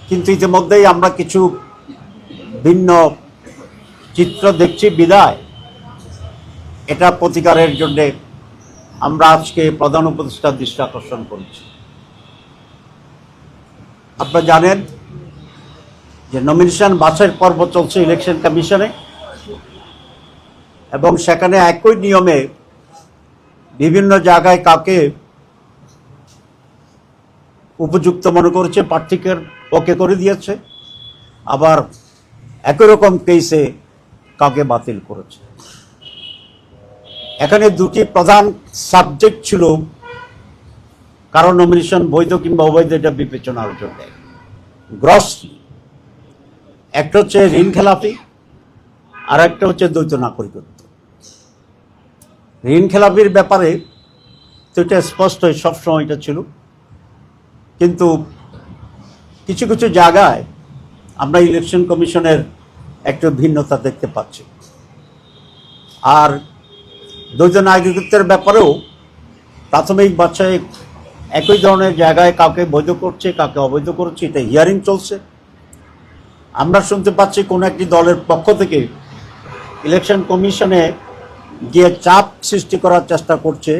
কিন্তু ইতিমধ্যেই আমরা কিছু ভিন্ন চিত্র দেখছি বিদায় এটা প্রতিকারের জন্য আমরা আজকে প্রধান উপদেষ্টার দৃষ্টি আকর্ষণ করছি। আপনারা জানেন যে নমিনেশন বাছাইয়ের পর্ব চলছে ইলেকশন কমিশনে, এবং সেখানে একই নিয়মে বিভিন্ন জায়গায় কাকে উপযুক্ত মনে করেছে প্রার্থীকে ওকে করে দিয়েছে, আবার একই রকম কেসে কাউকে বাতিল করেছে। এখানে দুটি প্রধান সাবজেক্ট ছিল কারো নমিনেশন বৈধ কিংবা অবৈধ এটা বিবেচনার জন্য। গ্রস একটা হচ্ছে ঋণ খেলাপি, আর একটা হচ্ছে দ্বৈত নাগরিকত্ব। ঋণ খেলাপির ব্যাপারে তো এটা স্পষ্ট সবসময় এটা ছিল, কিন্তু কিছু কিছু জায়গায় আমরা ইলেকশন কমিশনের একটু ভিন্নতা দেখতে পাচ্ছি। আর দ্বৈত নাগরিকত্বের ব্যাপারেও প্রাথমিক বাছাই একই ধরনের জায়গায় কাউকে বৈধ করছে, কাউকে অবৈধ করছে, এটা হিয়ারিং চলছে। আমরা শুনতে পাচ্ছি কোনো একটি দলের পক্ষ থেকে ইলেকশন কমিশনে গিয়ে চাপ সৃষ্টি করার চেষ্টা করছে,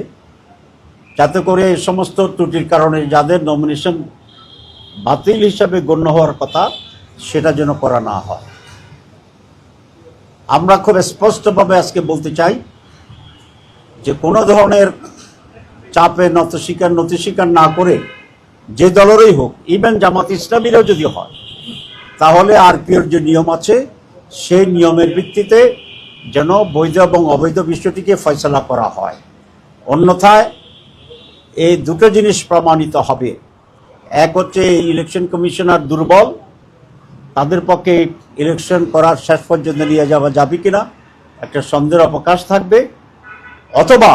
যাতে করে এই সমস্ত ত্রুটির কারণে যাদের নমিনেশন বাতিল হিসাবে গণ্য হওয়ার কথা সেটা যেন করা না হয়। আমরা খুব স্পষ্টভাবে আজকে বলতে চাই যে কোনো ধরনের চাপে নতি স্বীকার না করে যে দলেরই হোক, ইভেন জামাত ইসলামীরও যদি হয়, তাহলে আরপিওর যে নিয়ম আছে সেই নিয়মের ভিত্তিতে যেন বৈধ এবং অবৈধ বিষয়টিকে ফয়সালা করা হয়। অন্যথায় এই দুটো জিনিস প্রমাণিত হবে। এক হচ্ছে ইলেকশন কমিশনার দুর্বল, তাদের পক্ষে ইলেকশন করার শেষ পর্যন্ত নিয়ে যাওয়া যাবে কিনা একটা সন্দেহের অবকাশ থাকবে, অথবা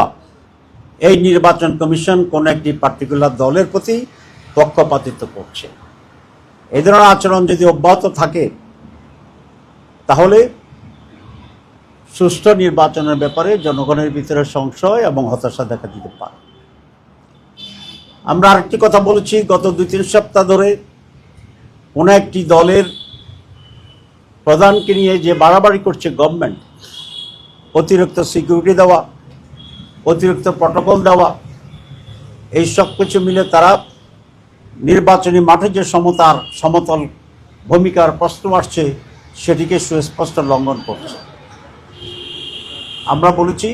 এই নির্বাচন কমিশন কোন একটি পার্টিকুলার দলের প্রতি পক্ষপাতিত্ব করছে। এই ধরনের আচরণ যদি অব্যাহত থাকে তাহলে সুষ্ঠু নির্বাচনের ব্যাপারে জনগণের ভিতরে সংশয় এবং হতাশা দেখা দিতে পারে। আমরা আরেকটি কথা বলেছি, গত 2-3 সপ্তাহ ধরে কোন একটি দলের প্রধানকে নিয়ে যে বাড়াবাড়ি করছে গভর্নমেন্ট, অতিরিক্ত সিকিউরিটি দেওয়া, অতিরিক্ত প্রটোকল দেওয়া, এই সব কিছু মিলে তারা নির্বাচনী মাঠে যে সমতল ভূমিকার প্রশ্ন আসছে সেটিকে সুস্পষ্ট লঙ্ঘন করছে। আমরা বলেছি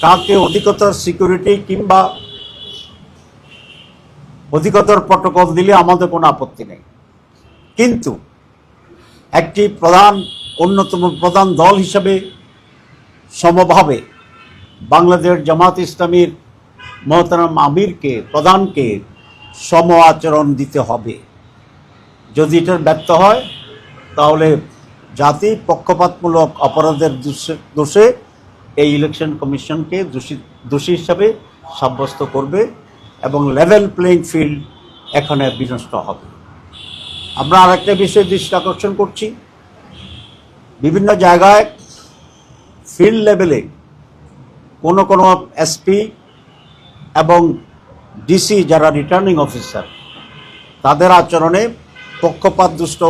কাউকে অধিকতর সিকিউরিটি কিংবা অধিকতর প্রটোকল দিলে আমাদের কোনো আপত্তি নেই, কিন্তু একটি অন্যতম প্রধান দল হিসাবে সমভাবে বাংলাদেশ জামাত ইসলামীর মহতারাম আমিরকে, প্রধানকে সম আচরণ দিতে হবে। যদি এটার ব্যর্থ হয় তাহলে জাতি পক্ষপাতমূলক অপরাধের দোষে এই ইলেকশন কমিশনকে দোষী হিসাবে সাব্যস্ত করবে এবং লেভেল প্লেইং ফিল্ড এখানে বিনষ্ট হবে। আমরা আরেকটা বিষয়ে দৃষ্টি আকর্ষণ করছি, বিভিন্ন জায়গায় ফিল্ড লেভেলে কোনো কোনো এসপি এবং ডিসি যারা রিটার্নিং অফিসার, তাদের আচরণে পক্ষপাতদুষ্ট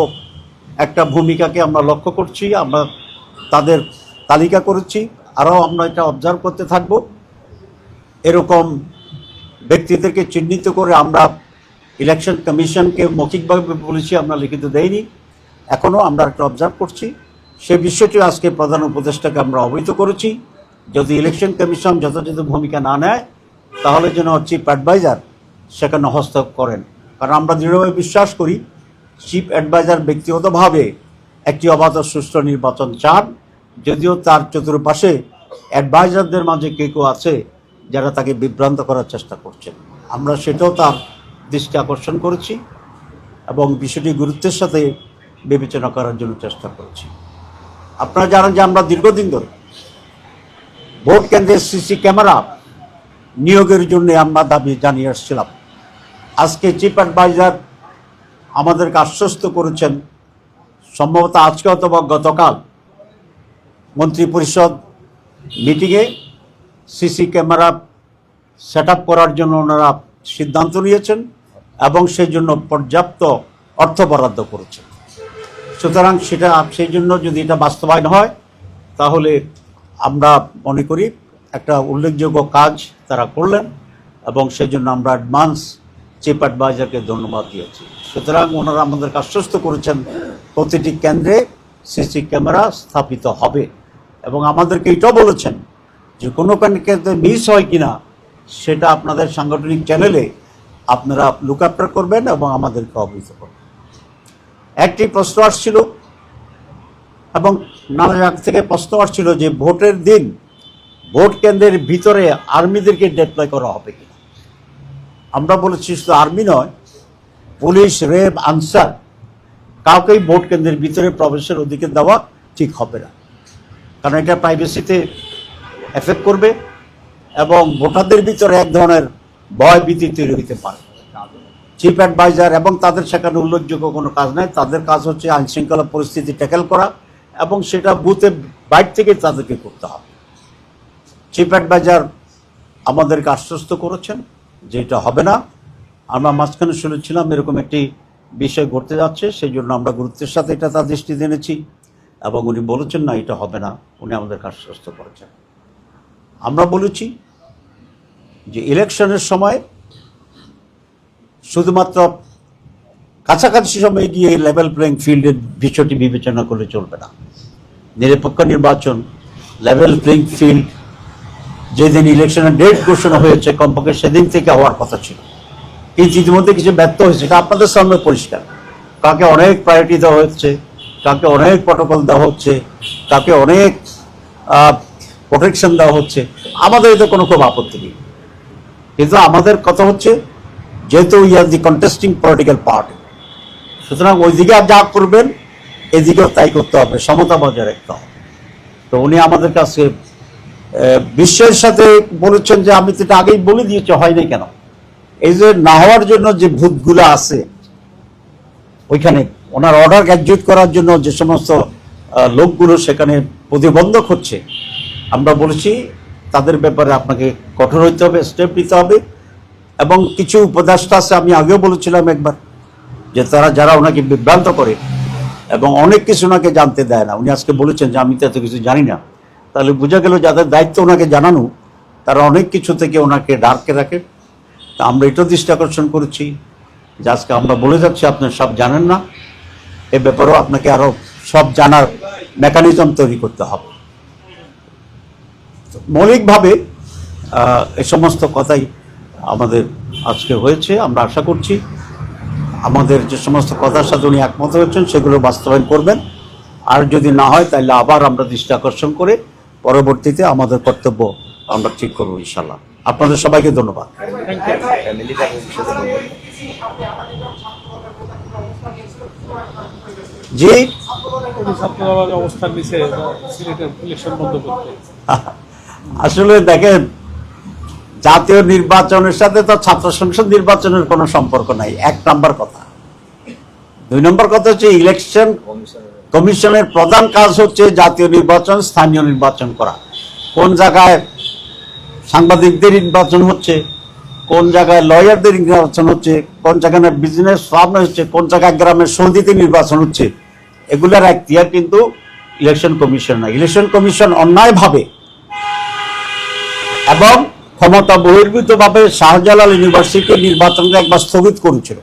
একটা ভূমিকাকে আমরা লক্ষ্য করছি। আমরা তাদের তালিকা করেছি, আরও আমরা এটা অবজার্ভ করতে থাকব। এরকম ব্যক্তিদেরকে চিহ্নিত করে আমরা ইলেকশন কমিশনকে মৌখিকভাবে বলেছি, আমরা লিখিত দেইনি, এখনও আমরা একটা অবজার্ভ করছি। সে বিষয়টি আজকে প্রধান উপদেষ্টাকে আমরা অবহিত করেছি। যদি ইলেকশন কমিশন যথাযথ ভূমিকা না নেয় তাহলে যেন চিফ অ্যাডভাইজার সেখানে হস্তক্ষেপ করেন, কারণ আমরা দৃঢ়ভাবে বিশ্বাস করি চিফ অ্যাডভাইজার ব্যক্তিগতভাবে একটি অবাধ সুষ্ঠু নির্বাচন চান, যদিও তার চতুর্পাশে অ্যাডভাইজারদের মাঝে কেউ আছে যারা তাকে বিভ্রান্ত করার চেষ্টা করছেন। আমরা সেটাও তার দৃষ্টি আকর্ষণ করেছি এবং বিষয়টি গুরুত্বের সাথে বিবেচনা করার জন্য চেষ্টা করেছি। আপনারা জানেন যে আমরা দীর্ঘদিন ধরে ভোট কেন্দ্রের সিসি ক্যামেরা নিয়োগের জন্য আমরা দাবি জানিয়ে আসছিলাম। আজকে চিফ অ্যাডভাইজার আমাদেরকে আশ্বস্ত করেছেন, সম্ভবত আজকে অথবা গতকাল মন্ত্রিপরিষদ মিটিংয়ে সিসি ক্যামেরা সেট আপ করার জন্য ওনারা সিদ্ধান্ত নিয়েছেন এবং সেই জন্য পর্যাপ্ত অর্থ বরাদ্দ করেছেন। সুতরাং সেই জন্য যদি এটা বাস্তবায়ন হয় তাহলে আমরা মনে করি একটা উল্লেখযোগ্য কাজ তারা করলেন, এবং সেই জন্য আমরা অ্যাডভান্স চিফ অ্যাডভাইজারকে ধন্যবাদ দিয়েছি। সুতরাং ওনারা আমাদেরকে আশ্বস্ত করেছেন প্রতিটি কেন্দ্রে সিসি ক্যামেরা স্থাপিত হবে, এবং আমাদেরকে এটাও বলেছেন যে কোনো কেন্দ্রে মিস হয় কিনা সেটা আপনাদের সাংগঠনিক চ্যানেলে আপনারা লুক আফটার করবেন এবং আমাদেরকে অবহিত করবেন। একটি প্রশ্ন আসছিল এবং নানা জায়গা থেকে প্রশ্ন আসছিল যে ভোটের দিন ভোট কেন্দ্রের ভিতরে আর্মিদেরকে ডিপ্লয় করা হবে কিনা। আমরা বলেছি শুধু আর্মি নয়, পুলিশ, র্যাব, আনসার কাউকেই ভোট কেন্দ্রের ভিতরে প্রবেশের অধিকার দেওয়া ঠিক হবে না, কারণ এটা প্রাইভেসিতে এফেক্ট করবে এবং ভোটারদের ভিতরে এক ধরনের ভয় ভীতি তৈরি হতে পারে। চিফ অ্যাডভাইজার এবং তাদের সেখানে উল্লেখযোগ্য কোনো কাজ নাই, তাদের কাজ হচ্ছে আইন শৃঙ্খলা পরিস্থিতি ট্যাকেল করা, এবং সেটা বুথে বাইরে থেকে তাদেরকে করতে হবে। চিফ অ্যাডভাইজার আমাদেরকে আশ্বস্ত করেছেন যে এটা হবে না। আমরা মাঝখানে শুনেছিলাম এরকম একটি বিষয় ঘটতে যাচ্ছে, সেই জন্য আমরা গুরুত্বের সাথে এটা তার দৃষ্টিতে এনেছি, এবং উনি বলেছেন না এটা হবে না, উনি আমাদেরকে আশ্বস্ত করেছেন। আমরা বলেছি যে ইলেকশনের সময় শুধুমাত্র কাছাকাছি সময়ে গিয়ে লেভেল প্লেইং ফিল্ডের বিষয়টি বিবেচনা করলে চলবে না। নিরপেক্ষ নির্বাচন, লেভেল প্লেইং ফিল্ড যেদিন ইলেকশনের ডেট ঘোষণা হয়েছে কমপক্ষে সেদিন থেকে হওয়ার কথা ছিল, কিন্তু ইতিমধ্যে কিছু ব্যর্থ হয়েছে। এটা আপনাদের সামনে পরিষ্কার। কাকে অনেক প্রায়োরিটি দেওয়া হচ্ছে, কাকে অনেক প্রটোকল দেওয়া হচ্ছে, কাকে অনেক প্রোটেকশন দেওয়া হচ্ছে। আমাদের এতে কোনো খুব আপত্তি নেই, কিন্তু আমাদের কথা হচ্ছে যেহেতু we are the contesting political party, সুতরাং ওইদিকে আর যা করবেন এদিকেও তাই করতে হবে, সমতা বজায় রাখতে হবে। তো উনি আমাদের কাছে বিশ্বের সাথে বলেছেন যে আমি তো এটা আগেই বলে দিয়েছি, হয়নি কেন। এই যে না হওয়ার জন্য যে ভূতগুলো আছে ওইখানে ওনার অর্ডার এক্সিকিউট করার জন্য যে সমস্ত লোকগুলো সেখানে প্রতিবন্ধক হচ্ছে, আমরা বলেছি তাদের ব্যাপারে আপনাকে কঠোর হইতে হবে, স্টেপ নিতে হবে। এবং কিছু উপদেষ্টা আছে, আমি আগেও বলেছিলাম একবার, যে তারা যারা ওনাকে বিভ্রান্ত করে এবং অনেক কিছু ওনাকে জানতে দেয় না। উনি আজকে বলেছেন যে আমি তো এত কিছু জানি না, তাহলে বোঝা গেল যাদের দায়িত্ব ওনাকে জানানো তারা অনেক কিছু থেকে ওনাকে ডার্কে রাখে। তা আমরা এটাও দৃষ্টি আকর্ষণ করেছি যে আজকে আমরা বলে যাচ্ছি আপনি সব জানেন না, এ ব্যাপারেও আপনাকে আরও সব জানার মেকানিজম তৈরি করতে হবে। মৌলিকভাবে এই সমস্ত কথাই আমাদের আজকে হয়েছে। আমরা আশা করছি আমাদের যে সমস্ত কথার সাথে উনি একমত হয়েছেন সেগুলো বাস্তবায়ন করবেন, আর যদি না হয় তাহলে আবার আমরা দৃষ্টি আকর্ষণ করে পরবর্তীতে আমাদের কর্তব্য আমরা ঠিক করবো ইনশাল্লাহ। আপনাদের সবাইকে ধন্যবাদ। জি, আসলে দেখেন, জাতীয় নির্বাচনের সাথে তো ছাত্র সংসদ নির্বাচনের কোনো সম্পর্ক নাই, এক নাম্বার কথা। দুই নম্বর কথা হচ্ছে ইলেকশন কমিশনের প্রধান কাজ হচ্ছে জাতীয় নির্বাচন, স্থানীয় নির্বাচন করা। কোন জায়গায় সাংবাদিকদের নির্বাচন হচ্ছে, কোন জায়গায় লয়ারদের নির্বাচন হচ্ছে, কোন জায়গায় বিজনেস ফার্ম হচ্ছে, কোন জায়গায় গ্রামের সন্ধিতে নির্বাচন হচ্ছে, এগুলোর এখতিয়ার কিন্তু ইলেকশন কমিশন না। ইলেকশন কমিশন অন্যায়ভাবে এবং ক্ষমতা বহির্ভূতভাবে শাহজালাল ইউনিভার্সিটি নির্বাচনকে একবার স্থগিত করেছিল।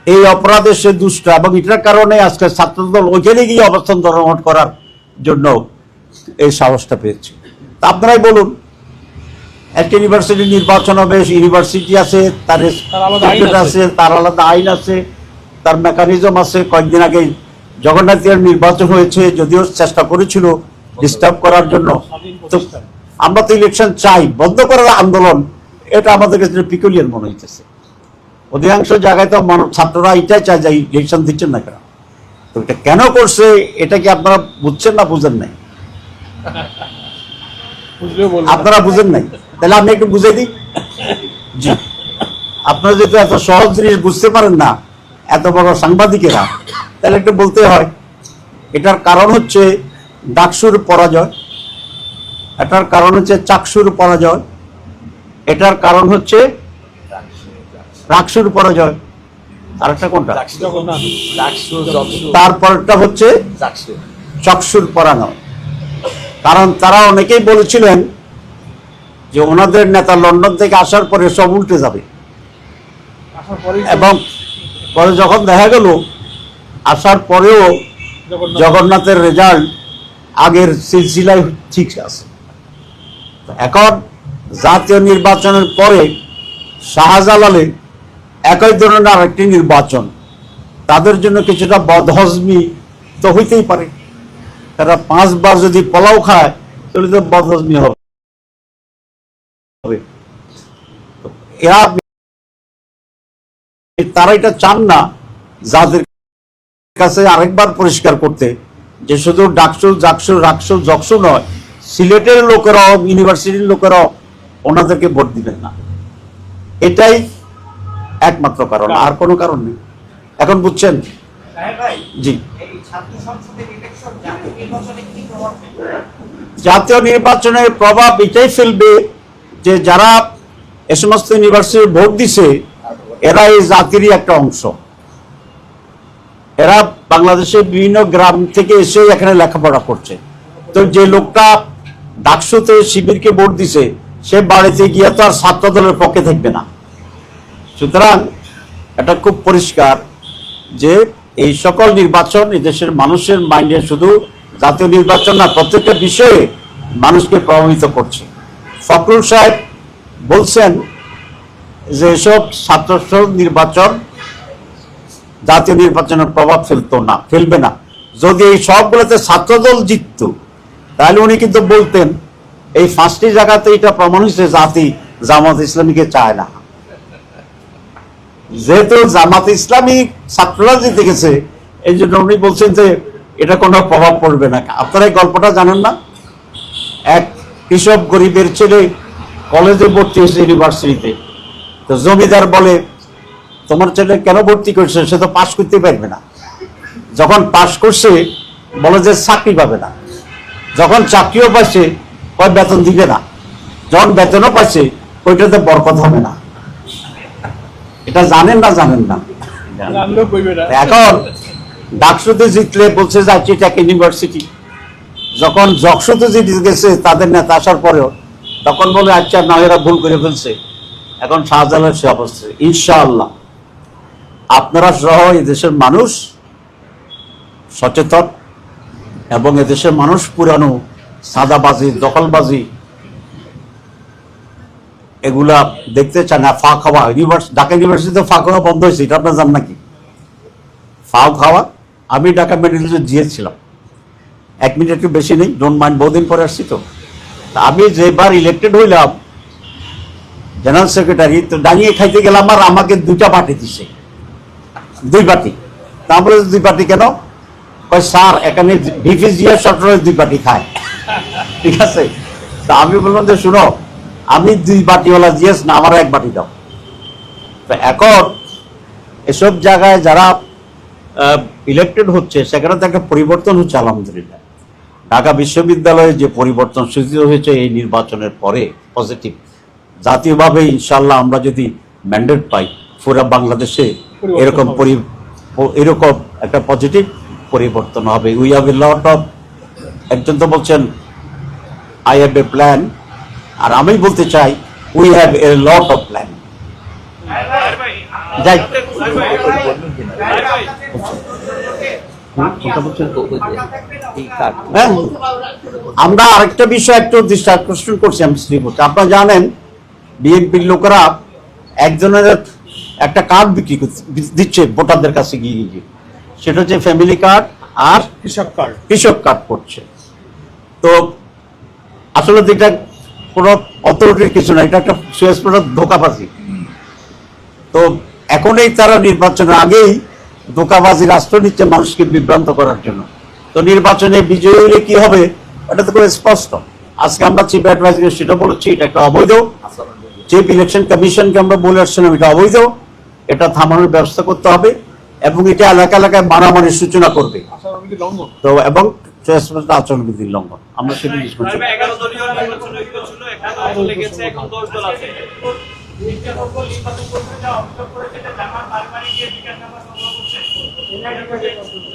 এই অপরাধে সে দুষ্ট, এবং এটার কারণে আজকে ছাত্রদল ওইখানে গিয়ে অবস্থান ধর্মঘট করার জন্য এই সাহসটা পেয়েছে। তা আপনারাই বলুন, একটা ইউনিভার্সিটি নির্বাচন হবে, ইউনিভার্সিটি আছে, তার আছে, তার আলাদা আইন আছে, তার মেকানিজম আছে। কয়েকদিন আগে জগন্নাথের নির্বাচন হয়েছে, যদিও চেষ্টা করেছিল ডিস্টার্ব করার জন্য। তো আমরা তো ইলেকশন চাই, বন্ধ করার আন্দোলন, এটা আমাদের কাছে পিকুলিয়ার মনে হইতেছে। অধিকাংশ জায়গায় তো ছাত্ররা এটাই চায় যে ইলেকশন দিচ্ছেন না কেন। তো এটা কেন করছে এটা কি আপনারা বুঝছেন না বুঝেন নাই? আপনারা বুঝেন নাই, তাহলে আমি একটু বুঝে দিই। জি, আপনারা যেহেতু এত সহজ জিনিস বুঝতে পারেন না, এত বড় সাংবাদিকেরা, তাহলে একটু বলতে হয়। এটার কারণ হচ্ছে ডাকসুর পরাজয়, এটার কারণ হচ্ছে চাকসুর পরাজয়, এটার কারণ হচ্ছে রাকসুর পরাজয়। আরেকটা কোনটা? জগন্নাথ। তারপরটা হচ্ছে চকসুর পরানো। কারণ তারা অনেকেই বলেছিলেন যে ওনাদের নেতা লন্ডন থেকে আসার পরে সব উল্টে যাবে, এবং পরে যখন দেখা গেল আসার পরেও জগন্নাথের রেজাল্ট আগের সিলসিলায় ঠিক আছে। এখন জাতীয় নির্বাচনের পরে শাহজালালে একই ধরনের আরেকটি নির্বাচন, তাদের জন্য কিছুটা বদহজমি তো হইতেই পারে। তারা 5 বার যদি পোলাও খায় তাহলে তো বদহজমি হবে। এরা তারা এটা চান না যাদের কাছে আরেকবার পরিষ্কার করতে যে শুধু ডাকসু জাকসু রাকসু জকসু নয়, সিলেটের লোকেরাও ইউনিভার্সিটির লোকেরাও ওনাদেরকে ভোট দিবেন না। এটাই একমাত্র কারণ, আর কোনো কারণ নেই। এখন বুঝছেন? জি। জাতীয় নির্বাচনের প্রভাব এটাই ফেলবে যে যারা এ সমস্ত ইউনিভার্সিটি ভোট দিছে এরা এই জাতিরই একটা অংশ। এরা বাংলাদেশের বিভিন্ন গ্রাম থেকে এসে এখানে লেখাপড়া করছে। তো যে লোকটা ডাকসুতে শিবিরকে ভোট দিছে সে বাড়িতে গিয়ে তো আর ছাত্র দলের পক্ষে থাকবে না। সুতরাং এটা খুব পরিষ্কার যে এই সকল নির্বাচন এই দেশের মানুষের মাইন্ডে শুধু জাতীয় নির্বাচন না, প্রত্যেকটা বিষয়ে মানুষকে প্রভাবিত করছে। ফখরুল সাহেব বলছেন যে এসব ছাত্র নির্বাচন জাতীয় নির্বাচনের প্রভাব ফেলবে না। যদি এই সবগুলোতে ছাত্রদল জিতত তাহলে উনি কিন্তু বলতেন এই 5টি জায়গাতে এটা প্রমাণ হয়েছে জাতি জামাত ইসলামীকে চায় না। যেহেতু জামাত ইসলামী ছাত্ররা জিতে গেছে এই জন্য উনি বলছেন যে এটা কোনো প্রভাব পড়বে না। আপনারা এই গল্পটা জানেন না? এক কৃষক গরিবের ছেলে কলেজে ভর্তি হয়েছে ইউনিভার্সিটিতে, তো জমিদার বলে তোমার ছেলে কেন ভর্তি করছে, সে তো পাশ করতে পারবে না। যখন পাশ করছে বলে যে চাকরি পাবে না, যখন চাকরিও পাইছে কয় বেতন দিবে না, যখন বেতনও পাইছে ওইটাতে বরকত হবে না। এটা জানেন না? জানেন না। এখন ডাকসুতে জিতলে বলছে যে চিটাক ইউনিভার্সিটি, যখন জকসুতে জিতে গেছে তাদের নেতা আসার পরেও তখন বলে আচ্ছা না এরা ভুল করে ফেলছে। এখন শাহজালালের সে অবস্থা। ইনশাআল্লাহ আপনারা সহ এদেশের মানুষ সচেতন এবং এদেশের মানুষ পুরানো সাদাবাজি দখলবাজি এগুলা দেখতে চায় না। ফা খাওয়া ঢাকা ইউনিভার্সিটিতে ফা খাওয়া বন্ধ হয়েছে, এটা আপনার জান নাকি? ফাও খাওয়া, আমি ঢাকা মেডিকেলে গিয়েছিলাম 1 মিনিট একটু বেশি নেই, ডোন্ট মাইন্ড, বহুদিন পরে আসছি তো। আমি যেবার ইলেক্টেড হইলাম জেনারেল সেক্রেটারি, তো দাঁড়িয়ে খাইতে গেলাম আর আমাকে 2টা বাটি দিছে, 2 বাটি। তারপরে 2 বাটি কেন? কয় স্যার এখানে ভিপি জিয়া সরকারের 2 বাটি খায়, ঠিক আছে। তা আমি বললাম যে শুনো আমি 2 বাটিওয়ালা জিএস না, আমার 1 বাটি দাও। তো এখন এসব জায়গায় যারা ইলেক্টেড হচ্ছে সেখানে তো একটা পরিবর্তন হচ্ছে আলহামদুলিল্লাহ। ঢাকা বিশ্ববিদ্যালয়ে যে পরিবর্তন সূচিত হয়েছে এই নির্বাচনের পরে পজিটিভ, জাতীয়ভাবে ইনশাল্লাহ আমরা যদি ম্যান্ডেট পাই পুরো বাংলাদেশে এরকম একটা পজিটিভ পরিবর্তন হবে। We have a lot of, একজন তো বলছেন আই হ্যাভ এ প্ল্যান, আর আমি বলতে চাই we have a lot of plan. যাই আমরা আরেকটা বিষয় একটু দৃষ্টি আকর্ষণ করছি। আমি আপনারা জানেন বিএনপির লোকেরা একজনের একটা কার্ড বিক্রি দিচ্ছে ভোটারদের কাছে গিয়ে গিয়ে, সেটা হচ্ছে ফ্যামিলি কার্ড আর কৃষক কার্ড করছে। তো আসলে এটা কোনো অথরিটির কিছু না, এটা একটা সুস্পষ্ট ধোঁকাবাজি। তো এখনই তারা নির্বাচনের আগেই ধোঁকাবাজি রাষ্ট্র নিচ্ছে মানুষকে বিভ্রান্ত করার জন্য। তো নির্বাচনে বিজয়ী হলে কি হবে এটা তো খুব স্পষ্ট। আজকে আমরা চিফ অ্যাডভাইজার সেটা বলেছি, এটা একটা অবৈধ। চিফ ইলেকশন কমিশনকে আমরা বলে আসছিলাম এটা অবৈধ, এটা থামানোর ব্যবস্থা করতে হবে এবং এটা এলাকা এলাকায় মারামারির সূচনা করবে। তো এবং আচরণবিধির লঙ্ঘন আমরা সেটা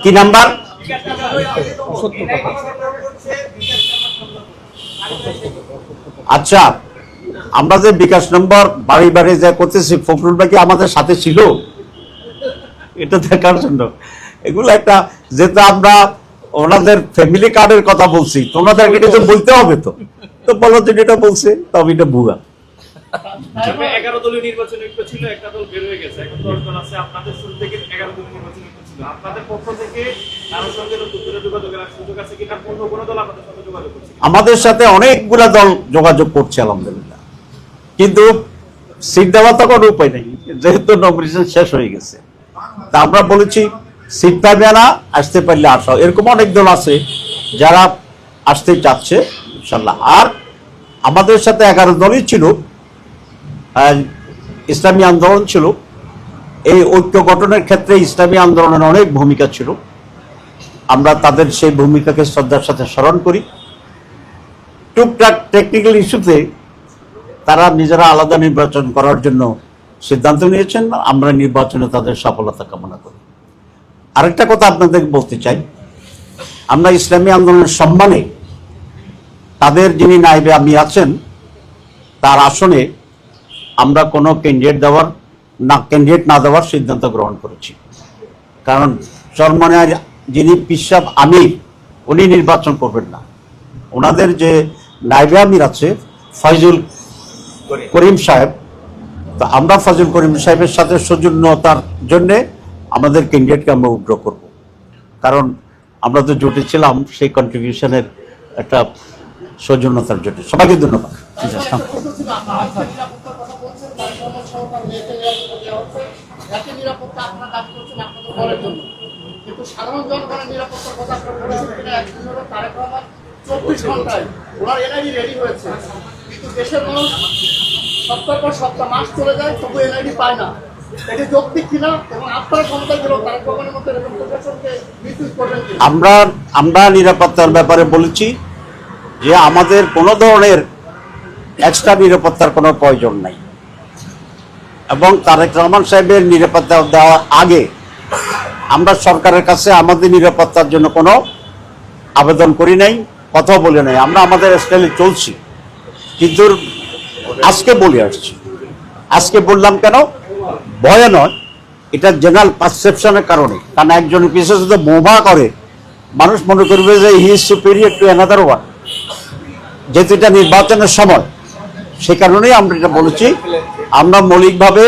কি নাম্বার? আচ্ছা, আমরা যে বিকাশ নম্বর বাড়ি বাড়ি যা করতেছি, ফখরুল ভাই কি আমাদের সাথে ছিল এটা দেখার জন্য? এগুলো একটা, যেটা আমরা ওনাদের ফ্যামিলি কার্ডের কথা বলছি, তোমাদের এটা তো বলতে হবে, তো বলো যে এটা বলছে, তবে এটা ভুয়া। 11 দলীয় নির্বাচন ছিল, একটা দল বের হয়ে গেছে, এখন 10 দল আছে। আপনাদের শুরু থেকে 11 দলীয় নির্বাচন ছিল, আপনাদের পক্ষ থেকে কারোর সঙ্গে দূরে যোগাযোগের সুযোগ আছে কিনা? কোনো দল আপনাদের সাথে যোগাযোগ করছে? আমাদের সাথে অনেকগুলা দল যোগাযোগ করছে আলহামদুলিল্লাহ, কিন্তু সিট দেওয়া তো কোনো উপায় নেই, যেহেতু নমিনেশন শেষ হয়ে গেছে। তা আমরা বলেছি সিট পাবে না, আসতে পারলে আসাও। এরকম অনেক দল আছে যারা আসতে চাচ্ছে ইনশাল্লাহ। আর আমাদের সাথে 11 দলই ছিল, ইসলামী আন্দোলন ছিল। এই ঐক্য গঠনের ক্ষেত্রে ইসলামী আন্দোলনের অনেক ভূমিকা ছিল, আমরা তাদের সেই ভূমিকাকে শ্রদ্ধার সাথে স্মরণ করি। টুকটাক টেকনিক্যাল ইস্যুতে তারা নিজেরা আলাদা নির্বাচন করার জন্য সিদ্ধান্ত নিয়েছেন, আমরা নির্বাচনে তাদের সফলতা কামনা করি। আরেকটা কথা আপনাদের বলতে চাই, আমরা ইসলামী আন্দোলনের সম্মানে তাদের যিনি নায়েবে আমির আছেন, তার আসনে আমরা কোনো ক্যান্ডিডেট না দেওয়ার সিদ্ধান্ত গ্রহণ করেছি। কারণ চরমনার যিনি পিসাব আমির, উনি নির্বাচন করবেন না। ওনাদের যে নায়েবে আমির আছে ফয়জুল করিম সাহেব, তো আমরা ফয়জুল করিম সাহেবের সাথে সৌজন্যতার জন্যে আমাদের ক্যান্ডিডেটকে আমরা উগ্র করব। কারণ আমরা তো জুটেছিলাম সেই কন্ট্রিবিউশনের একটা সৌজন্যতার জন্য। সবাইকে ধন্যবাদ। সাধারণ জনগণের নিরাপত্তার কথা আপনারা বলেছেন কিনা? একদিন হলো তারেক রহমান 24 ঘন্টায় ওনার এনআইডি রেডি হয়েছে, কিন্তু দেশের মানুষ সপ্তাহ পর সপ্তাহ মাস চলে যায়, তবু এনআইডি পায় না। এটা যৌক্তিক কিনা? এবং আপনারা ক্ষমতায় গেলেও তারেক রহমানের মধ্যে এরকম প্রশাসনকে মিসইউজ করবেন কিনা? আমরা নিরাপত্তার ব্যাপারে বলেছি যে আমাদের কোনো ধরনের এক্সট্রা নিরাপত্তার কোনো প্রয়োজন নাই, এবং তারেক রহমান সাহেবের নিরাপত্তা দেওয়ার আগে আমরা সরকারের কাছে আমাদের নিরাপত্তার জন্য কোনো আবেদন করি নাই, কথা বলে নাই। আমরা আমাদের স্টাইলে চলছি, কিন্তু আজকে বলে আসছি। আজকে বললাম কেন? ভয়ে নয়, এটা জেনারেল পারসেপশনের কারণে। কারণ একজনের পিছনে যদি মোভা করে, মানুষ মনে করবে যে he is superior to another one, যেহেতু এটা নির্বাচনের সময়। সে কারণেই আমরা এটা বলেছি। আমরা মৌলিকভাবে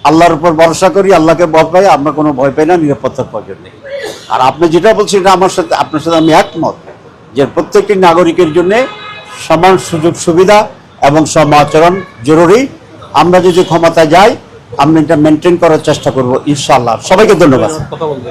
আল্লাহর উপর ভরসা করি, আল্লাহকে ভয় পাই, আমরা কোনো ভয় পাই না, নিরাপত্তার প্রয়োজন নেই। আর আপনি যেটা বলছেন এটা আপনার সাথে আমি একমত, যে প্রত্যেকটি নাগরিকের জন্য সমান সুযোগ সুবিধা এবং সম আচরণ জরুরি। আমরা যদি ক্ষমতায় যাই, আমরা এটা মেনটেন করার চেষ্টা করবো ইনশাআল্লাহ। সবাইকে ধন্যবাদ। কথা বলতে